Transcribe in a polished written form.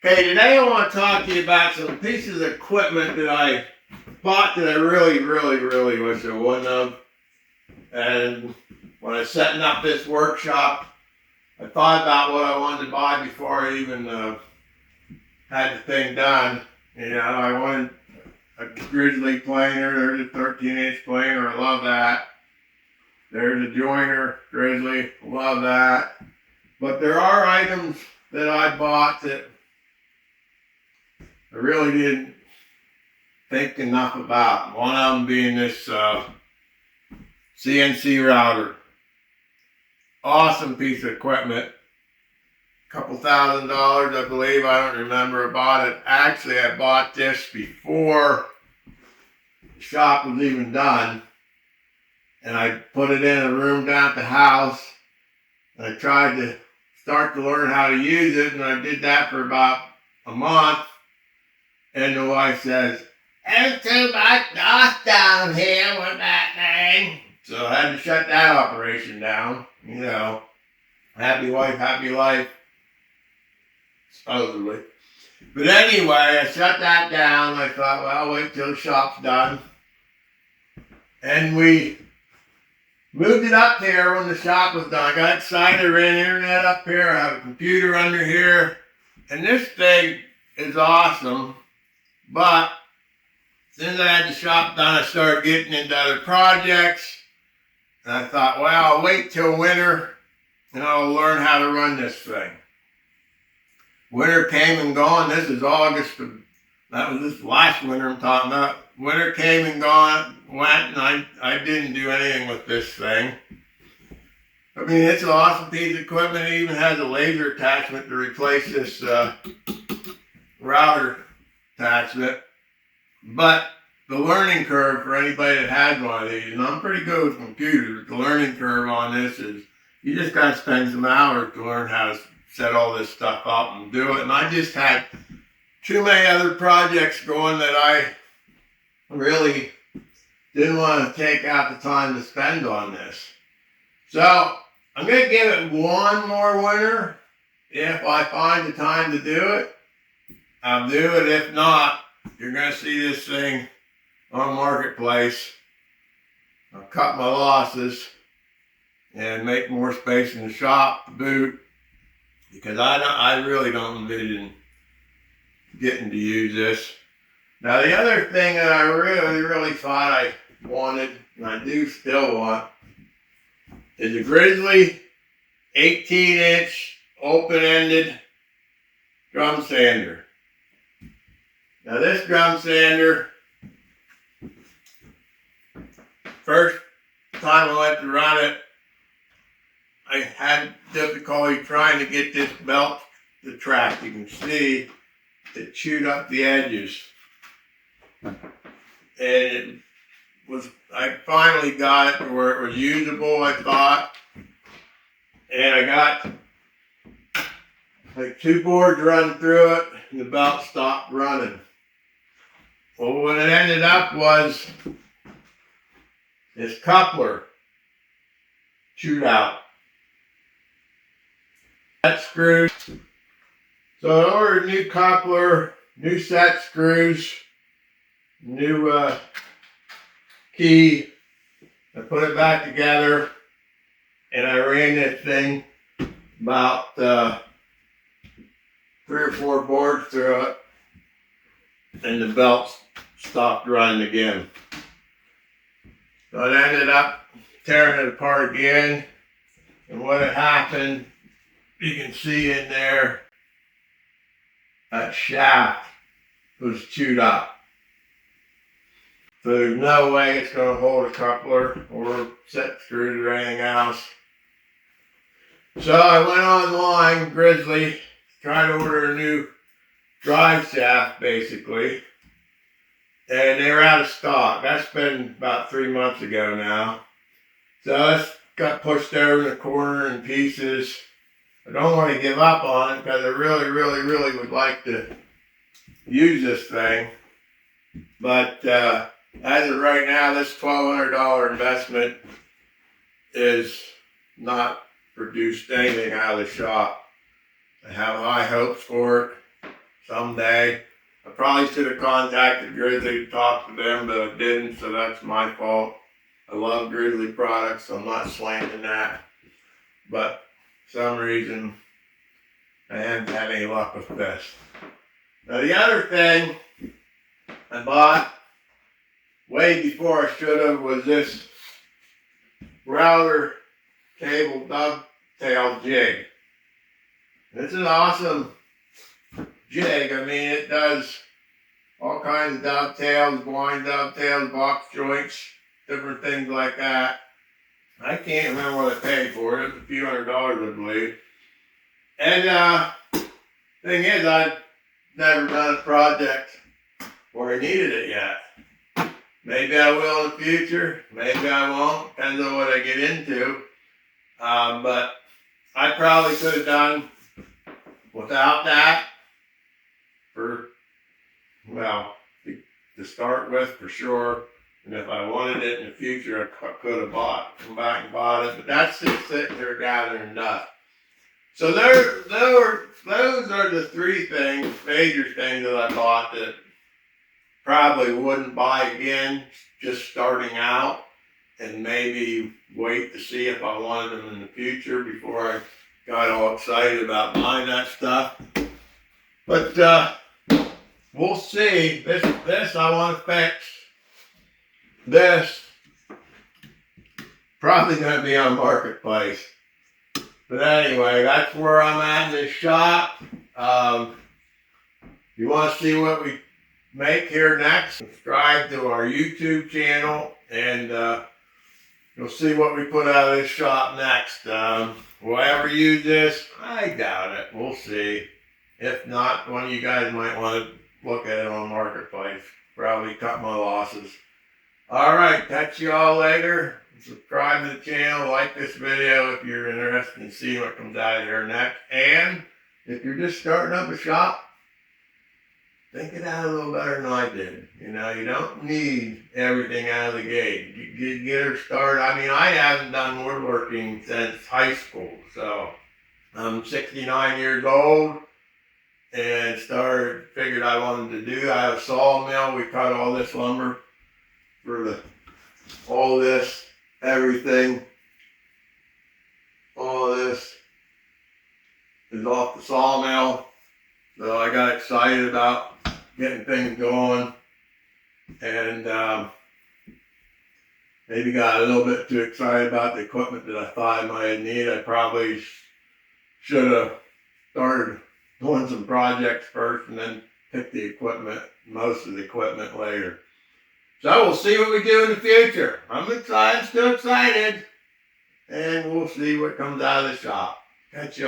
Okay, today I want to talk to you about some pieces of equipment that I bought that I really wish I wouldn't have. And when I was setting up this workshop, I thought about what I wanted to buy before I even had the thing done. You know, I wanted a grizzly planer. There's a 13-inch planer. I love that. There's a joiner, grizzly. Love that. But there are items that I bought that I really didn't think enough about. One of them being this CNC router. Awesome piece of equipment. Couple $1,000, I believe. I don't remember. I bought it. Actually, I bought this before the shop was even done. And I put it in a room down at the house. And I tried to start to learn how to use it. And I did that for about a month. And the wife says, "There's too much dust down here with that thing." So I had to shut that operation down. You know, happy wife, happy life, supposedly. But anyway, I shut that down. I thought, well, I'll wait till the shop's done. And we moved it up there when the shop was done. I got excited. I ran the internet up here. I have a computer under here. And this thing is awesome. But since I had the shop done, I started getting into other projects. And I thought, well, I'll wait till winter and I'll learn how to run this thing. Winter came and gone. This is August. That was this last winter I'm talking about. Winter came and gone, went, and I didn't do anything with this thing. I mean, it's an awesome piece of equipment. It even has a laser attachment to replace this router attachment. But the learning curve for anybody that has one of these, and I'm pretty good with computers, the learning curve on this is you just got to spend some hours to learn how to set all this stuff up and do it. And I just had too many other projects going that I really didn't want to take out the time to spend on this. So I'm going to give it one more winter. If I find the time to do it, I'll do it. If not, you're going to see this thing on Marketplace. I'll cut my losses and make more space in the shop to boot, because I really don't envision getting to use this. Now, the other thing that I really thought I wanted, and I do still want, is a Grizzly 18-inch open-ended drum sander. Now, this drum sander, first time I went to run it, I had difficulty trying to get this belt to track. You can see it chewed up the edges. And I finally got it to where it was usable, I thought. And I got like 2 boards run through it, and the belt stopped running. Well, what it ended up was this coupler chewed out. That screws. So I ordered a new coupler, new set screws, new key. I put it back together, and I ran this thing about 3 or 4 boards through it, and the belt stopped running again. So it ended up tearing it apart again, and what had happened, you can see in there, that shaft was chewed up. So there's no way it's going to hold a coupler or set screws or anything else. So I went online, Grizzly, tried to order a new drive shaft basically, and they were out of stock. That's been about 3 months ago now. So this got pushed over in the corner in pieces. I don't want to give up on it because I really would like to use this thing. But as of right now, this $1,200 investment is not produced anything out of the shop. I have high hopes for it. someday. I probably should have contacted Grizzly to talk to them, but I didn't, so that's my fault. I love Grizzly products, so I'm not slanting that. But for some reason, I haven't had any luck with this. Now the other thing I bought way before I should have was this router cable dovetail jig. It's an awesome jig. I mean, it does all kinds of dovetails, blind dovetails, box joints, different things like that. I can't remember what I paid for it. It was a few $100s, I believe. And thing is, I've never done a project where I needed it yet. Maybe I will in the future. Maybe I won't. Depends on what I get into. But I probably could have done without that for, well, to start with for sure. And if I wanted it in the future, I could have come back and bought it. But that's just sitting there gathering dust. So those are the three things, major things that I bought that probably wouldn't buy again, just starting out, and maybe wait to see if I wanted them in the future before I got all excited about buying that stuff. But we'll see. This I want to fix. This probably going to be on Marketplace. But anyway, that's where I'm at in this shop. You want to see what we make here next? Subscribe to our YouTube channel, and you'll see what we put out of this shop next. Will I ever use this? I doubt it. We'll see. If not, one of you guys might want to look at it on Marketplace. Probably cut my losses. Alright, catch you all later. Subscribe to the channel, like this video if you're interested in seeing what comes out of here next. And if you're just starting up a shop, think it out a little better than I did. You know, you don't need everything out of the gate. You get her started. I mean, I haven't done woodworking since high school. So I'm 69 years old and figured I wanted to do. I have a sawmill. We cut all this lumber for all this. Everything, all of this is off the sawmill. So I got excited about getting things going, and maybe got a little bit too excited about the equipment that I thought I might need. I probably should have started doing some projects first and then pick the equipment, most of the equipment later. So we'll see what we do in the future. I'm excited, still excited. And we'll see what comes out of the shop. Catch you.